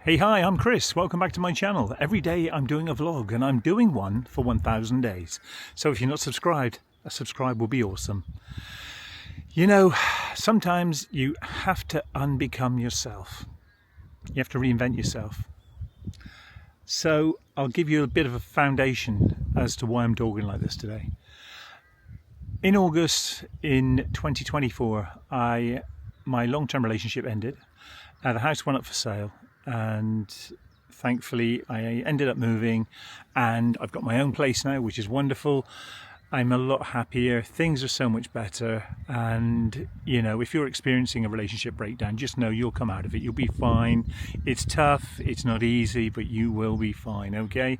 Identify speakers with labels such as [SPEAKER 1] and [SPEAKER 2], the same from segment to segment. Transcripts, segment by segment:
[SPEAKER 1] Hey, hi, I'm Chris. Welcome back to my channel. Every day I'm doing a vlog and I'm doing one for 1,000 days. So if you're not subscribed, a subscribe will be awesome. You know, sometimes you have to unbecome yourself. You have to reinvent yourself. So I'll give you a bit of a foundation as to why I'm talking like this today. In August in 2024, my long-term relationship ended. The house went up for sale. And thankfully I ended up moving and I've got my own place now, which is wonderful. I'm a lot happier, things are so much better, and you know, if you're experiencing a relationship breakdown, just know you'll come out of it, you'll be fine. It's tough, it's not easy, but you will be fine, okay?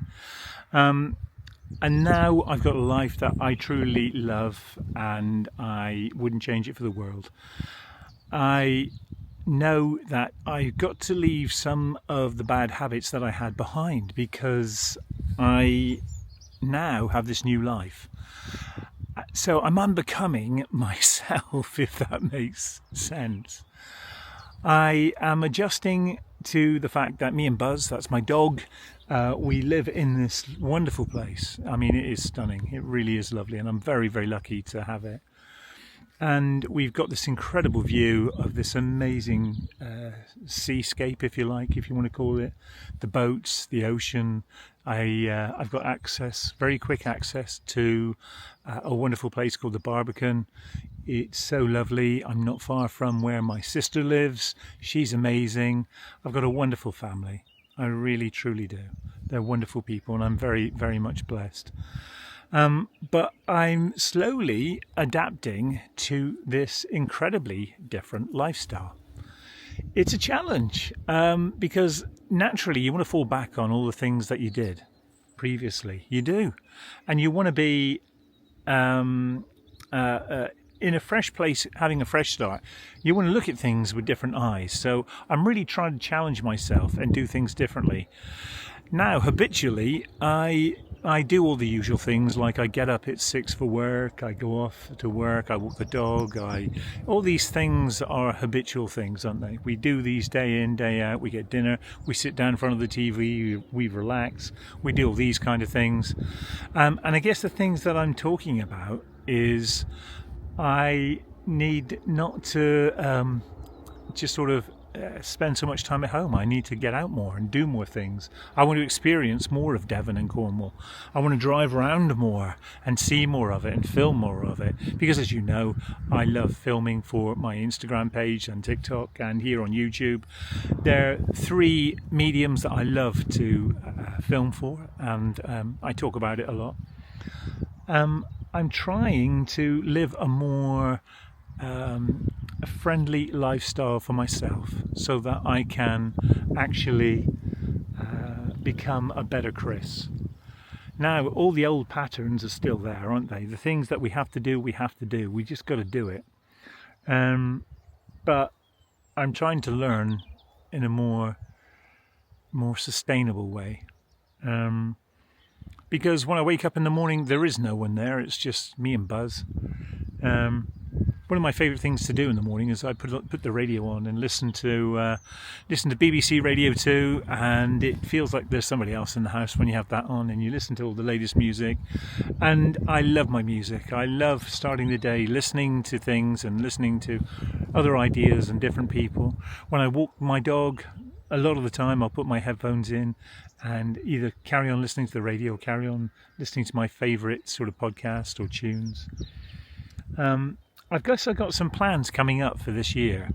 [SPEAKER 1] And now I've got a life that I truly love and I wouldn't change it for the world. I know that I've got to leave some of the bad habits that I had behind because I now have this new life. So I'm unbecoming myself, if that makes sense. I am adjusting to the fact that me and Buzz, that's my dog, we live in this wonderful place. I mean, it is stunning. It really is lovely, and I'm very, very lucky to have it. And we've got this incredible view of this amazing seascape, if you like, if you want to call it. The boats, the ocean. I've got access, very quick access to a wonderful place called the Barbican. It's so lovely. I'm not far from where my sister lives. She's amazing. I've got a wonderful family. I really, truly do. They're wonderful people, and I'm very, very much blessed. But I'm slowly adapting to this incredibly different lifestyle. It's a challenge because naturally you want to fall back on all the things that you did previously. You do. And you want to be in a fresh place, having a fresh start. You want to look at things with different eyes. So I'm really trying to challenge myself and do things differently. Now, habitually, I do all the usual things, like I get up at 6 for work, I go off to work, I walk the dog, all these things are habitual things, aren't they? We do these day in, day out, we get dinner, we sit down in front of the TV, we relax, we do all these kind of things. And I guess the things that I'm talking about is I need not to just sort of spend so much time at home. I need to get out more and do more things. I want to experience more of Devon and Cornwall. I want to drive around more and see more of it and film more of it, because as you know, I love filming for my Instagram page and TikTok and here on YouTube. There are three mediums that I love to film for, and I talk about it a lot. I'm trying to live a more a friendly lifestyle for myself so that I can actually become a better Chris. Now, all the old patterns are still there, aren't they? The things that we have to do, we have to do. We just got to do it. But I'm trying to learn in a more sustainable way. Because when I wake up in the morning, there is no one there. It's just me and Buzz. One of my favourite things to do in the morning is I put the radio on and listen to BBC Radio 2, and it feels like there's somebody else in the house when you have that on and you listen to all the latest music. And I love my music. I love starting the day listening to things and listening to other ideas and different people. When I walk my dog, a lot of the time I'll put my headphones in and either carry on listening to the radio or carry on listening to my favourite sort of podcast or tunes. I guess I've got some plans coming up for this year,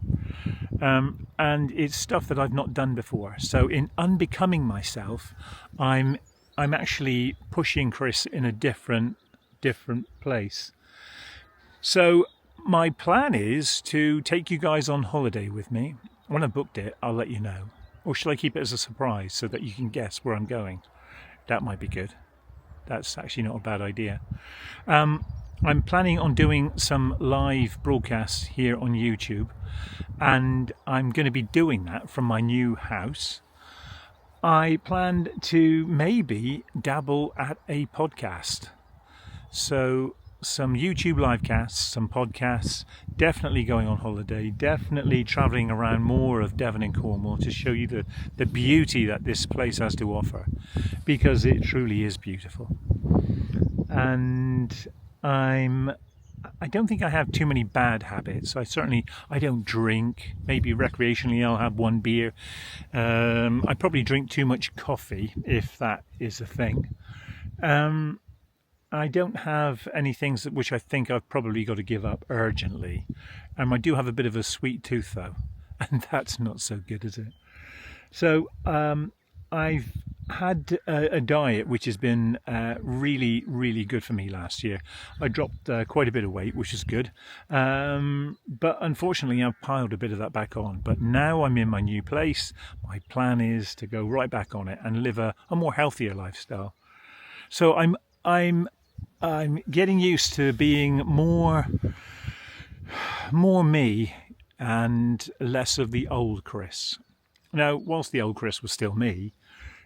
[SPEAKER 1] and it's stuff that I've not done before. So in unbecoming myself, I'm actually pushing Chris in a different place. So my plan is to take you guys on holiday with me. When I booked it, I'll let you know. Or shall I keep it as a surprise so that you can guess where I'm going? That might be good. That's actually not a bad idea. I'm planning on doing some live broadcasts here on YouTube, and I'm going to be doing that from my new house. I planned to maybe dabble at a podcast. So some YouTube live casts, some podcasts, definitely going on holiday, definitely travelling around more of Devon and Cornwall to show you the beauty that this place has to offer, because it truly is beautiful. And I don't think I have too many bad habits. I don't drink. Maybe recreationally I'll have one beer. I probably drink too much coffee, if that is a thing. I don't have any things which I think I've probably got to give up urgently. I do have a bit of a sweet tooth though, and that's not so good, is it? So I've had a diet which has been really, really good for me last year. I dropped quite a bit of weight, which is good. But unfortunately, I've piled a bit of that back on. But now I'm in my new place. My plan is to go right back on it and live a more healthier lifestyle. So I'm getting used to being more me and less of the old Chris. Now, whilst the old Chris was still me,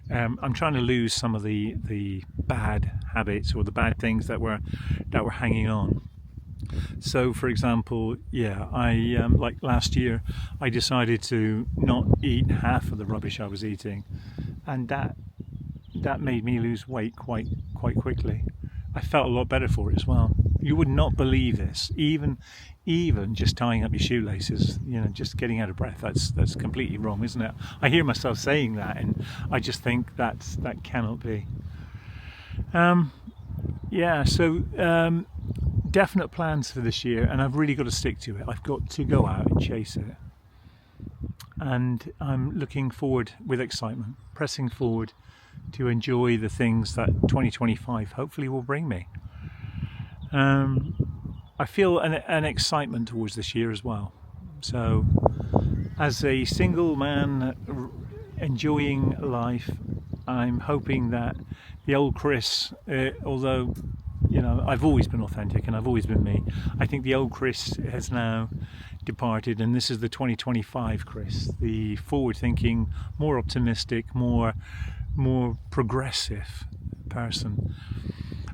[SPEAKER 1] I'm trying to lose some of the bad habits or the bad things that were hanging on. So, for example, I like last year, I decided to not eat half of the rubbish I was eating, and that made me lose weight quite quickly. I felt a lot better for it as well. You would not believe this. Even just tying up your shoelaces, just getting out of breath. That's completely wrong, isn't it? I hear myself saying that, and I just think that cannot be. So definite plans for this year, and I've really got to stick to it. I've got to go out and chase it, and I'm looking forward with excitement, pressing forward to enjoy the things that 2025 hopefully will bring me. I feel an excitement towards this year as well. So, as a single man enjoying life, I'm hoping that the old Chris, although I've always been authentic and I've always been me, I think the old Chris has now departed, and this is the 2025 Chris, the forward-thinking, more optimistic, more progressive person.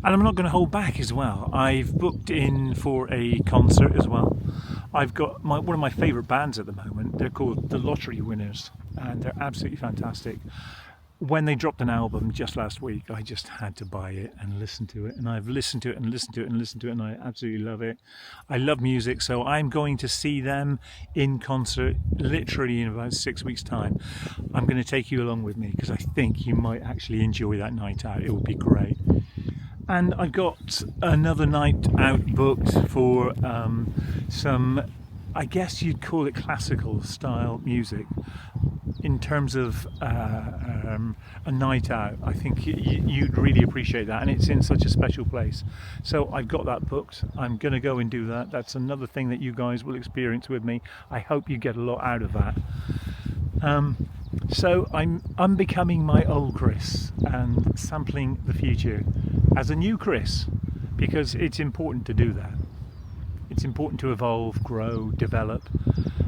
[SPEAKER 1] And I'm not going to hold back as well. I've booked in for a concert as well. I've got one of my favourite bands at the moment. They're called The Lottery Winners, and they're absolutely fantastic. When they dropped an album just last week, I just had to buy it and listen to it. And I've listened to it and listened to it and listened to it, and I absolutely love it. I love music, so I'm going to see them in concert literally in about 6 weeks' time. I'm going to take you along with me because I think you might actually enjoy that night out. It will be great. And I got another night out booked for some, I guess you'd call it classical style music. In terms of a night out, I think you'd really appreciate that, and it's in such a special place. So I've got that booked. I'm going to go and do that. That's another thing that you guys will experience with me. I hope you get a lot out of that. So I'm becoming my old Chris and sampling the future as a new Chris, because it's important to do that. It's important to evolve, grow, develop.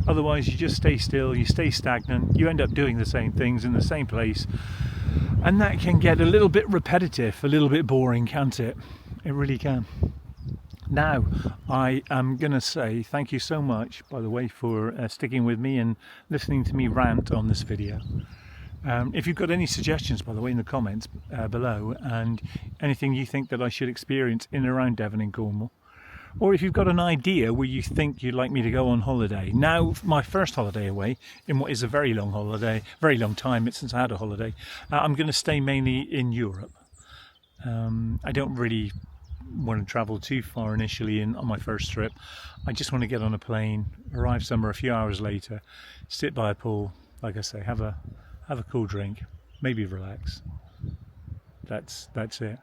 [SPEAKER 1] Otherwise you just stay still, you stay stagnant, you end up doing the same things in the same place, and that can get a little bit repetitive, a little bit boring, can't it? It really can. Now, I am going to say thank you so much, by the way, for sticking with me and listening to me rant on this video. If you've got any suggestions, by the way, in the comments below, and anything you think that I should experience in and around Devon and Cornwall, or if you've got an idea where you think you'd like me to go on holiday. Now, my first holiday away, in what is a very long holiday, very long time since I had a holiday, I'm going to stay mainly in Europe. I don't really want to travel too far initially on my first trip. I just want to get on a plane, arrive somewhere a few hours later, sit by a pool, like I say, have a cool drink, maybe relax. That's it.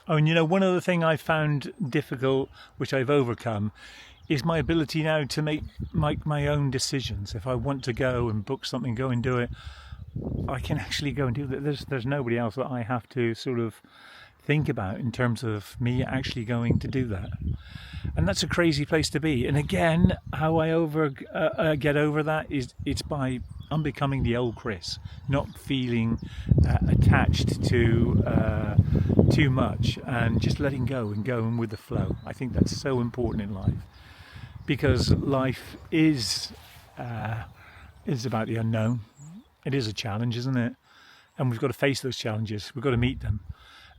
[SPEAKER 1] Oh, and one other thing I found difficult, which I've overcome, is my ability now to make my own decisions. If I want to go and book something, go and do it, I can actually go and do that. There's nobody else that I have to sort of think about in terms of me actually going to do that. And that's a crazy place to be. And again, how I get over that is it's by unbecoming the old Chris, not feeling attached to too much, and just letting go and going with the flow. I think that's so important in life, because life is about the unknown. It is a challenge, isn't it? And we've got to face those challenges. We've got to meet them.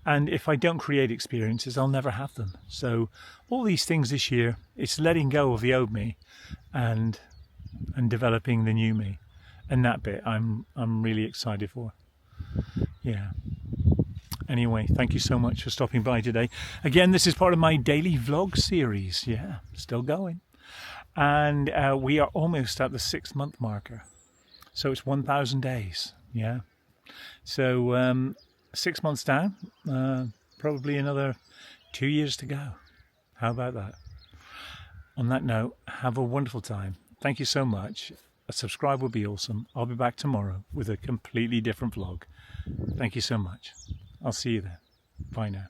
[SPEAKER 1] And if I don't create experiences, I'll never have them. So all these things this year, it's letting go of the old me and developing the new me. And that bit I'm really excited for. Yeah. Anyway, thank you so much for stopping by today. Again, this is part of my daily vlog series. Yeah, still going. And we are almost at the 6-month marker. So it's 1,000 days. Yeah. So 6 months down, probably another 2 years to go. How about that? On that note, have a wonderful time. Thank you so much. A subscribe would be awesome. I'll be back tomorrow with a completely different vlog. Thank you so much. I'll see you then. Bye now.